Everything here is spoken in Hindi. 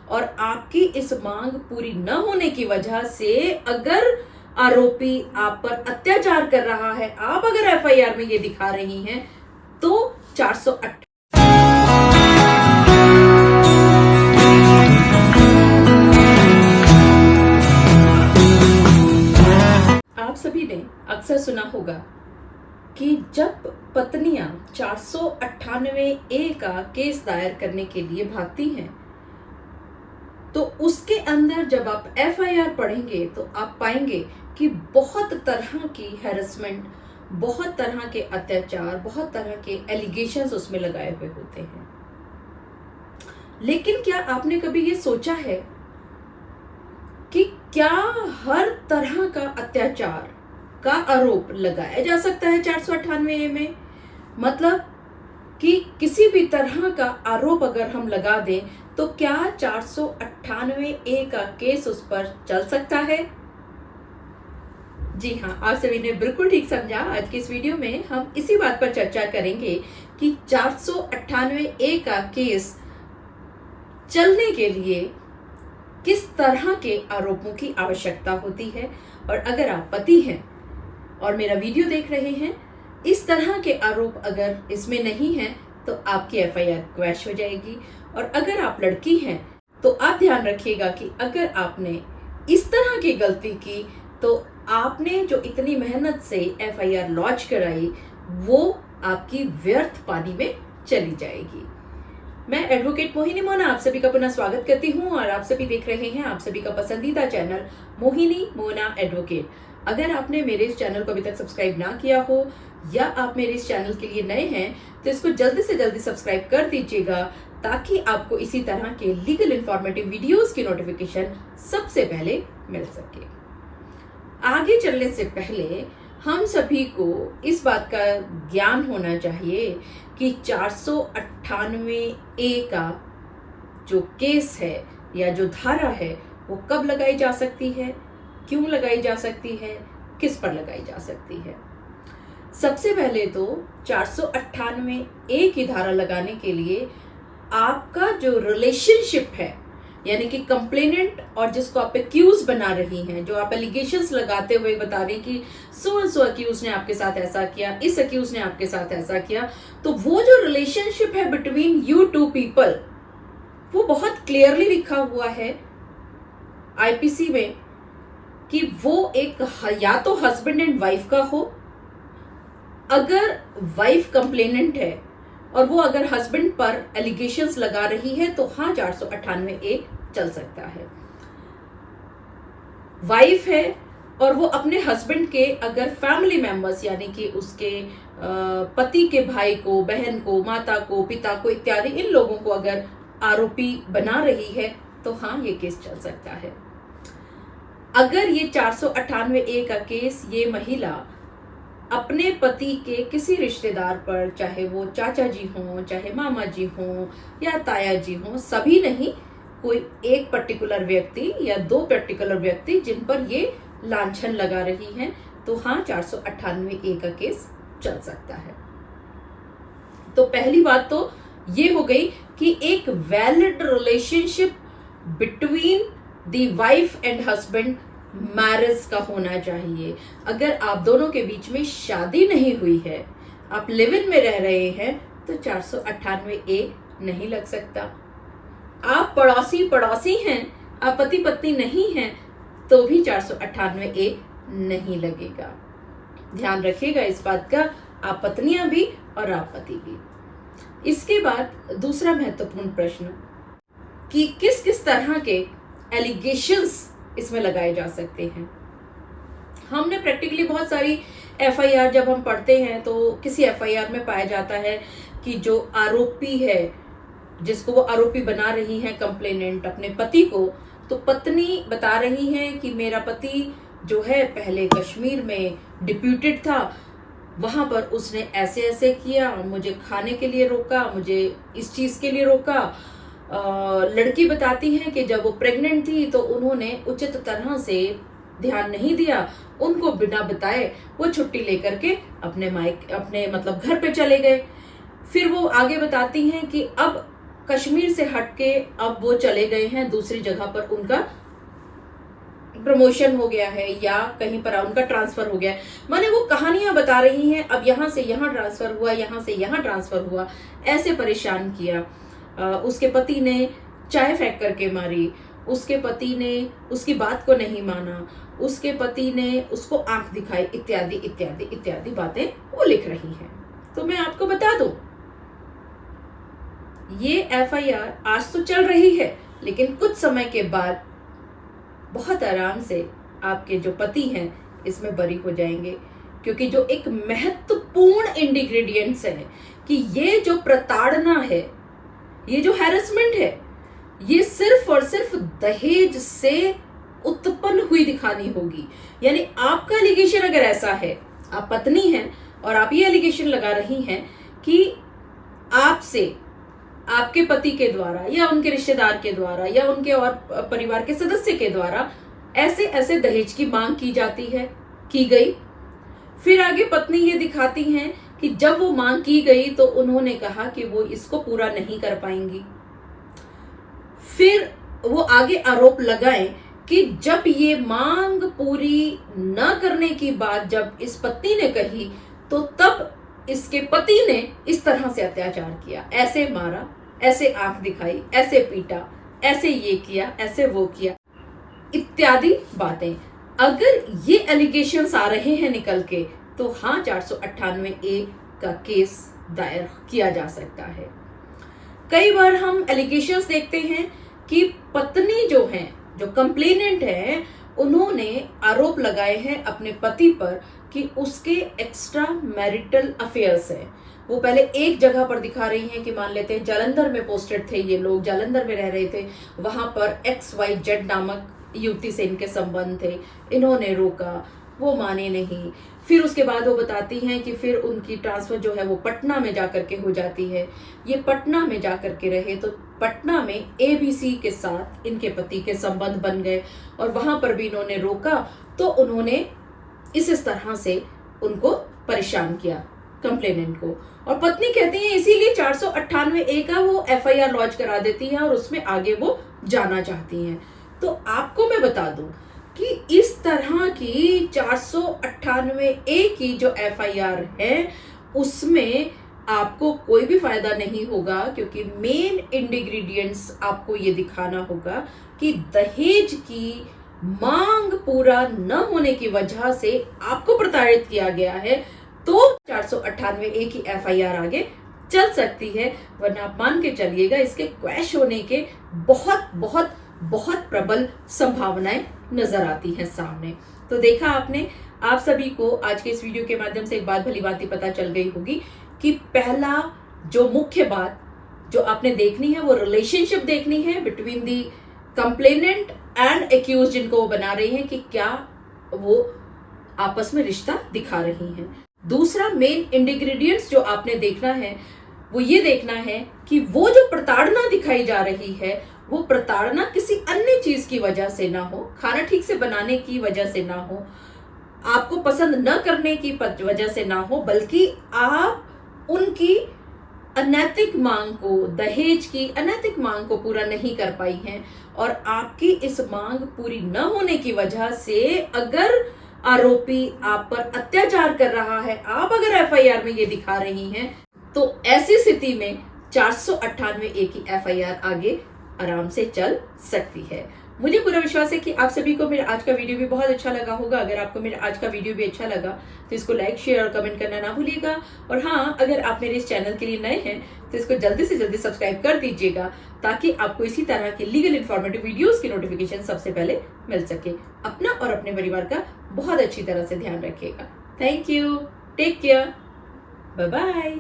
और आपकी इस मांग पूरी न होने की वजह से अगर आरोपी आप पर अत्याचार कर रहा है, आप अगर एफआईआर में ये दिखा रही हैं, तो 408 आप सभी ने अक्सर सुना होगा कि जब पत्नियां 498A का केस दायर करने के लिए भागती हैं, तो उसके अंदर जब आप एफआईआर पढ़ेंगे तो आप पाएंगे कि बहुत तरह की हैरेसमेंट, बहुत तरह के अत्याचार, बहुत तरह के एलिगेशंस उसमें लगाए हुए होते हैं। लेकिन क्या आपने कभी ये सोचा है कि क्या हर तरह का अत्याचार का आरोप लगाया जा सकता है 498A में? मतलब कि किसी भी तरह का आरोप अगर हम लगा दें तो क्या 498A का केस उस पर चल सकता है? जी हाँ, आप सभी ने बिल्कुल ठीक समझा। आज की इस वीडियो में हम इसी बात पर चर्चा करेंगे कि 498A का केस चलने के लिए किस तरह के आरोपों की आवश्यकता होती है। और अगर आप पति हैं और मेरा वीडियो देख रहे हैं, इस तरह के आरोप अगर इसमें नहीं है तो आपकी एफआईआर क्वैश हो जाएगी। और अगर आप लड़की हैं तो आप ध्यान रखिएगा कि अगर आपने इस तरह की गलती की तो आपने जो इतनी मेहनत से एफआईआर लॉन्च कराई वो आपकी व्यर्थ पानी में चली जाएगी। मैं एडवोकेट मोहिनी मोना आप सभी का पुनः स्वागत करती हूँ और आप सभी देख रहे हैं आप सभी का पसंदीदा चैनल मोहिनी मोना एडवोकेट। अगर आपने मेरे इस चैनल को अभी तक सब्सक्राइब ना किया हो या आप मेरे इस चैनल के लिए नए हैं तो इसको जल्दी से जल्दी सब्सक्राइब कर दीजिएगा, ताकि आपको इसी तरह के लीगल इंफॉर्मेटिव वीडियोस की नोटिफिकेशन सबसे पहले मिल सके। आगे चलने से पहले हम सभी को इस बात का ज्ञान होना चाहिए कि 498A का जो केस है या जो धारा है वो कब लगाई जा सकती है, क्यों लगाई जा सकती है, किस पर लगाई जा सकती है। सबसे पहले तो 498A की धारा लगाने के लिए आपका जो रिलेशनशिप है, यानी कि कंप्लेनेंट और जिसको आप एक्यूज बना रही हैं, जो आप एलिगेशंस लगाते हुए बता रही कि सो एक्यूज ने आपके साथ ऐसा किया, इस एक्यूज ने आपके साथ ऐसा किया, तो वो जो रिलेशनशिप है बिटवीन यू टू पीपल वो बहुत क्लियरली लिखा हुआ है आईपीसी में कि वो एक या तो हस्बैंड एंड वाइफ का हो। अगर वाइफ कंप्लेनेंट है और वो अगर हस्बैंड पर एलिगेशंस लगा रही है तो हाँ 498A चल सकता है। वाइफ है और वो अपने हस्बैंड के अगर फैमिली मेंबर्स यानी कि उसके पति के भाई को, बहन को, माता को, पिता को इत्यादि इन लोगों को अगर आरोपी बना रही है तो हाँ ये केस चल सकता है। अगर ये 498A का केस ये महिला अपने पति के किसी रिश्तेदार पर, चाहे वो चाचा जी हों, चाहे मामा जी हों या ताया जी हों, सभी नहीं, कोई एक पर्टिकुलर व्यक्ति या दो पर्टिकुलर व्यक्ति जिन पर ये लांछन लगा रही हैं, तो हाँ 498A का केस चल सकता है। तो पहली बात तो ये हो गई कि एक valid relationship between the wife and husband marriage का होना चाहिए। अगर आप दोनों के बीच में शादी नहीं हुई है, आप लिव इन में रह रहे हैं, तो 498A नहीं लग सकता। आप पड़ोसी हैं, आप पति पत्नी नहीं हैं, तो भी 498A नहीं लगेगा। ध्यान रखिएगा इस बात का, आप पत्नियां भी और आप पति भी। इसके बाद दूसरा महत्वपूर्ण प्रश्न कि किस किस तरह के एलिगेशंस इसमें लगाए जा सकते हैं। हमने प्रैक्टिकली बहुत सारी एफआईआर जब हम पढ़ते हैं तो किसी एफआईआर में पाया जाता है कि जो आरोपी है, जिसको वो आरोपी बना रही है कंप्लेनेंट अपने पति को, तो पत्नी बता रही है कि मेरा पति जो है पहले कश्मीर में डिप्यूटेड था, वहां पर उसने ऐसे ऐसे किया, मुझे खाने के लिए रोका, मुझे इस चीज के लिए रोका। लड़की बताती है कि जब वो प्रेग्नेंट थी तो उन्होंने उचित तरह से ध्यान नहीं दिया, उनको बिना बताए वो छुट्टी लेकर के अपने मतलब घर पे चले गए। फिर वो आगे बताती हैं कि अब कश्मीर से हटके अब वो चले गए हैं दूसरी जगह पर, उनका प्रमोशन हो गया है या कहीं पर उनका ट्रांसफर हो गया है। माने वो कहानियां बता रही हैं, अब यहां से यहां ट्रांसफर हुआ, यहां से यहां ट्रांसफर हुआ, ऐसे परेशान किया। उसके पति ने चाय फेंक करके मारी, उसके पति ने उसकी बात को नहीं माना, उसके पति ने उसको आंख दिखाई, इत्यादि इत्यादि इत्यादि बातें वो लिख रही हैं। तो मैं आपको बता दूं, ये एफआईआर आज तो चल रही है, लेकिन कुछ समय के बाद बहुत आराम से आपके जो पति हैं इसमें बरी हो जाएंगे, क्योंकि जो एक महत्वपूर्ण इंग्रेडिएंट्स है कि ये जो प्रताड़ना है, ये जो हैरेसमेंट है, ये सिर्फ और सिर्फ दहेज से उत्पन्न हुई दिखानी होगी। यानी आपका एलिगेशन अगर ऐसा है, आप पत्नी हैं और आप ये एलिगेशन लगा रही हैं कि आपसे आपके पति के द्वारा या उनके रिश्तेदार के द्वारा या उनके और परिवार के सदस्य के द्वारा ऐसे ऐसे दहेज की मांग की जाती है, की गई। फिर आगे पत्नी ये दिखाती हैं कि जब वो मांग की गई तो उन्होंने कहा कि वो इसको पूरा नहीं कर पाएंगी। फिर वो आगे आरोप लगाएं कि जब ये मांग पूरी न करने की बात जब इस पत्नी ने कही तो तब इसके पति ने इस तरह से अत्याचार किया, ऐसे मारा, ऐसे आंख दिखाई, ऐसे पीटा, ऐसे ये किया, ऐसे वो किया, इत्यादि बातें। अगर ये एलिगेशंस आ रहे हैं निकल के, तो हाँ 498A का केस दायर किया जा सकता है। कई बार हम एलिगेशंस देखते हैं कि पत्नी जो है, जो कंप्लेनेंट है, उन्होंने आरोप लगाए हैं अपने पति पर कि उसके एक्स्ट्रा मैरिटल अफेयर्स है। वो पहले एक जगह पर दिखा रही हैं कि मान लेते हैं जालंधर में पोस्टेड थे ये लोग, जालंधर में रह रहे थे, वहां पर XYZ नामक युवती से इनके संबंध थे, इन्होंने रोका, वो माने नहीं। फिर उसके बाद वो बताती हैं कि फिर उनकी ट्रांसफर जो है वो पटना में जाकर के हो जाती है। ये पटना में जाकर के रहे तो पटना में ABC के साथ इनके पति के संबंध बन गए और वहां पर भी इन्होंने रोका, तो उन्होंने इस तरह से उनको परेशान किया, कंप्लेनेंट को। और पत्नी कहती है इसीलिए 498A का वो FIR लॉन्च करा देती है और उसमें आगे वो जाना चाहती हैं। तो आपको मैं बता दूं कि इस तरह की 498A की जो FIR है उसमें आपको कोई भी फायदा नहीं होगा, क्योंकि मेन इंग्रेडिएंट्स आपको ये दिखाना होगा कि दहेज की मांग पूरा न होने की वजह से आपको प्रताड़ित किया गया है, तो 498A की FIR आगे चल सकती है। वरना आप मान के चलिएगा इसके क्वैश होने के बहुत बहुत बहुत प्रबल संभावनाएं नजर आती हैं सामने। तो देखा आपने, आप सभी को आज के इस वीडियो के माध्यम से एक बात भली भांति पता चल गई होगी कि पहला जो मुख्य बात जो आपने देखनी है वो रिलेशनशिप देखनी है between the complainant and accused, जिनको वो बना रही हैं कि क्या वो आपस में रिश्ता दिखा रही हैं। दूसरा मेन इंग्रेडिएंट्स जो आपने देखना है वो ये देखना है कि वो जो प्रताड़ना दिखाई जा रही है वो प्रताड़ना किसी अन्य चीज की वजह से ना हो, खाना ठीक से बनाने की वजह से ना हो, आपको पसंद न करने की वजह से ना हो, बल्कि आप उनकी अनैतिक मांग को, दहेज की अनैतिक मांग को पूरा नहीं कर पाई हैं और आपकी इस मांग पूरी न होने की वजह से अगर आरोपी आप पर अत्याचार कर रहा है, आप अगर FIR में ये दिखा रही हैं, तो ऐसी स्थिति में 498A की FIR आगे आराम से चल सकती है। मुझे पूरा विश्वास है कि आप सभी को मेरा आज का वीडियो भी बहुत अच्छा लगा होगा। अगर आपको मेरा आज का वीडियो भी अच्छा लगा तो इसको लाइक, शेयर और कमेंट करना ना भूलिएगा। और हाँ, अगर आप मेरे इस चैनल के लिए नए हैं तो इसको जल्दी से जल्दी सब्सक्राइब कर दीजिएगा, ताकि आपको इसी तरह की लीगल इन्फॉर्मेटिव वीडियोस की नोटिफिकेशन सबसे पहले मिल सके। अपना और अपने परिवार का बहुत अच्छी तरह से ध्यान रखिएगा। Thank you, take care, bye bye.